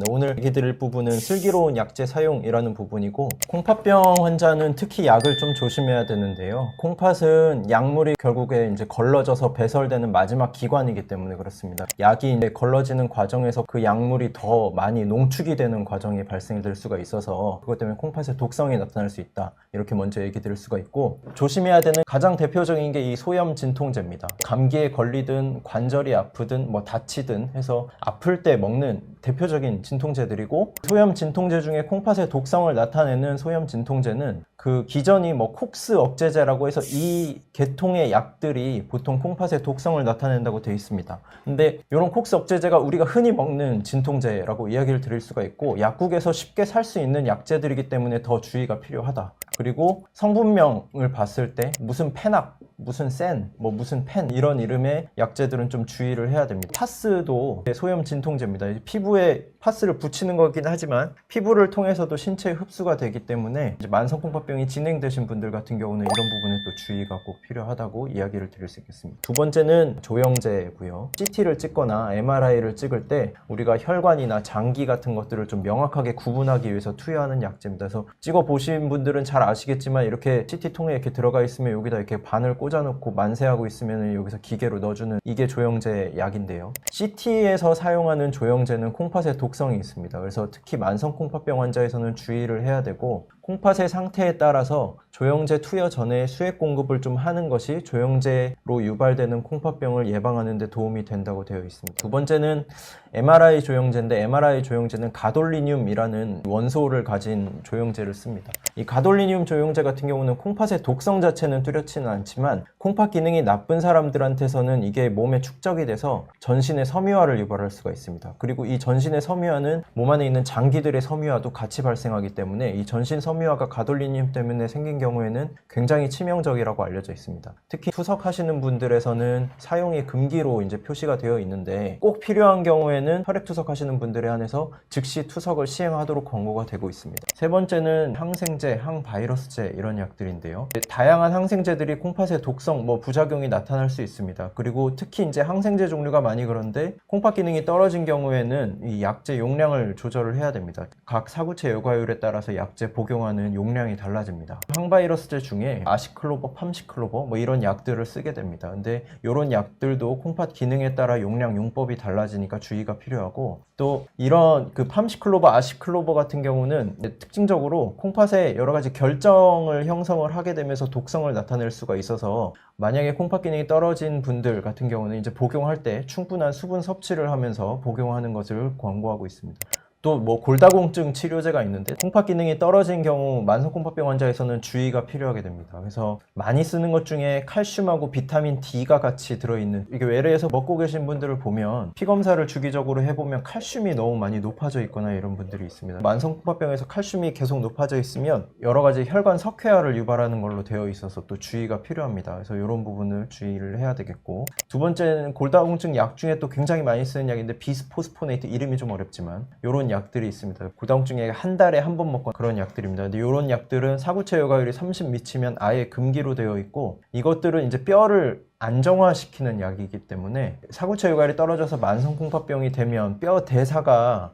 오늘 얘기 드릴 부분은 슬기로운 약제 사용이라는 부분이고, 콩팥병 환자는 특히 약을 좀 조심해야 되는데요. 콩팥은 약물이 결국에 이제 걸러져서 배설되는 마지막 기관이기 때문에 그렇습니다. 약이 이제 걸러지는 과정에서 그 약물이 더 많이 농축이 되는 과정이 발생될 수가 있어서 그것 때문에 콩팥에 독성이 나타날 수 있다. 이렇게 먼저 얘기 드릴 수가 있고, 조심해야 되는 가장 대표적인 게 이 소염 진통제입니다. 감기에 걸리든 관절이 아프든 뭐 다치든 해서 아플 때 먹는 대표적인 진통제들이고, 소염 진통제 중에 콩팥의 독성을 나타내는 소염 진통제는 그 기전이 뭐 콕스 억제제라고 해서 이 계통의 약들이 보통 콩팥의 독성을 나타낸다고 되어 있습니다. 근데 이런 콕스 억제제가 우리가 흔히 먹는 진통제라고 이야기를 드릴 수가 있고, 약국에서 쉽게 살 수 있는 약제들이기 때문에 더 주의가 필요하다. 그리고 성분명을 봤을 때 무슨 페낙, 무슨 센, 뭐 무슨 펜 이런 이름의 약제들은 좀 주의를 해야 됩니다. 파스도 소염 진통제입니다. 피부에 파스를 붙이는 거긴 하지만 피부를 통해서도 신체에 흡수가 되기 때문에 이제 만성 콩팥병이 진행되신 분들 같은 경우는 이런 부분에 또 주의가 꼭 필요하다고 이야기를 드릴 수 있겠습니다. 두 번째는 조영제고요. CT를 찍거나 MRI를 찍을 때 우리가 혈관이나 장기 같은 것들을 좀 명확하게 구분하기 위해서 투여하는 약제입니다. 그래서 찍어 보신 분들은 잘 아시겠지만 이렇게 CT통에 이렇게 들어가 있으면 여기다 이렇게 바늘 꽂아놓고 만세하고 있으면 여기서 기계로 넣어주는 이게 조영제 약인데요. CT에서 사용하는 조영제는 콩팥에 독성이 있습니다. 그래서 특히 만성 콩팥병 환자에서는 주의를 해야 되고, 콩팥의 상태에 따라서 조영제 투여 전에 수액 공급을 좀 하는 것이 조영제로 유발되는 콩팥병을 예방하는 데 도움이 된다고 되어 있습니다. 두 번째는 MRI 조영제인데, MRI 조영제는 가돌리늄이라는 원소를 가진 조영제를 씁니다. 이 가돌리늄 조영제 같은 경우는 콩팥의 독성 자체는 뚜렷지는 않지만 콩팥 기능이 나쁜 사람들한테서는 이게 몸에 축적이 돼서 전신의 섬유화를 유발할 수가 있습니다. 그리고 이 전신의 섬유화는 몸 안에 있는 장기들의 섬유화도 같이 발생하기 때문에 이 전신 섬유화가 가돌리늄 때문에 생긴 경우에는 굉장히 치명적이라고 알려져 있습니다. 특히 투석하시는 분들에서는 사용이 금기로 이제 표시가 되어 있는데, 꼭 필요한 경우에는 혈액 투석하시는 분들에 한해서 즉시 투석을 시행하도록 권고가 되고 있습니다. 세 번째는 항생제, 항바이러스제 이런 약들인데요. 다양한 항생제들이 콩팥의 독성, 부작용이 나타날 수 있습니다. 그리고 특히 이제 항생제 종류가 많이 그런데 콩팥 기능이 떨어진 경우에는 이 약제 용량을 조절을 해야 됩니다. 각 사구체 여과율에 따라서 약제 복용하는 용량이 달라집니다. 항바이러스제 중에 아시클로버, 팜시클로버 이런 약들을 쓰게 됩니다. 근데 이런 약들도 콩팥 기능에 따라 용량, 용법이 달라지니까 주의가 필요하고, 또 이런 그 팜시클로버, 아시클로버 같은 경우는 특징적으로 콩팥에 여러 가지 결정을 형성을 하게 되면서 독성을 나타낼 수가 있어서, 만약에 콩팥 기능이 떨어진 분들 같은 경우는 이제 복용할 때 충분한 수분 섭취를 하면서 복용하는 것을 권고하고 있습니다. 또 골다공증 치료제가 있는데, 콩팥 기능이 떨어진 경우 만성 콩팥병 환자에서는 주의가 필요하게 됩니다. 그래서 많이 쓰는 것 중에 칼슘하고 비타민 D가 같이 들어있는, 이게 외래에서 먹고 계신 분들을 보면 피 검사를 주기적으로 해보면 칼슘이 너무 많이 높아져 있거나 이런 분들이 있습니다. 만성 콩팥병에서 칼슘이 계속 높아져 있으면 여러 가지 혈관 석회화를 유발하는 걸로 되어 있어서 또 주의가 필요합니다. 그래서 이런 부분을 주의를 해야 되겠고, 두 번째는 골다공증 약 중에 또 굉장히 많이 쓰는 약인데, 비스포스포네이트, 이름이 좀 어렵지만 이런 약들이 있습니다. 골다공증에 한 달에 한 번 먹고 그런 약들입니다. 근데 이런 약들은 사구체 여과율이 30 미치면 아예 금기로 되어 있고, 이것들은 이제 뼈를 안정화시키는 약이기 때문에 사구체 여과율이 떨어져서 만성 콩팥병이 되면 뼈 대사가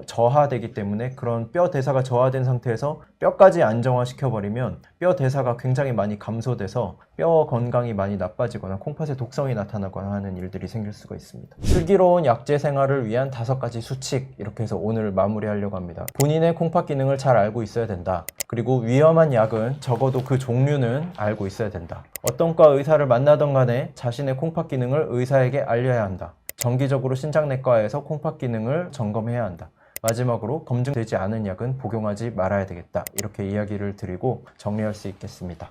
저하되기 때문에, 그런 뼈 대사가 저하된 상태에서 뼈까지 안정화시켜버리면 뼈 대사가 굉장히 많이 감소돼서 뼈 건강이 많이 나빠지거나 콩팥에 독성이 나타나거나 하는 일들이 생길 수가 있습니다. 슬기로운 약제 생활을 위한 5가지 수칙, 이렇게 해서 오늘 마무리하려고 합니다. 본인의 콩팥 기능을 잘 알고 있어야 된다. 그리고 위험한 약은 적어도 그 종류는 알고 있어야 된다. 어떤 과 의사를 만나던 간에 자신의 콩팥 기능을 의사에게 알려야 한다. 정기적으로 신장내과에서 콩팥 기능을 점검해야 한다. 마지막으로 검증되지 않은 약은 복용하지 말아야 되겠다. 이렇게 이야기를 드리고 정리할 수 있겠습니다.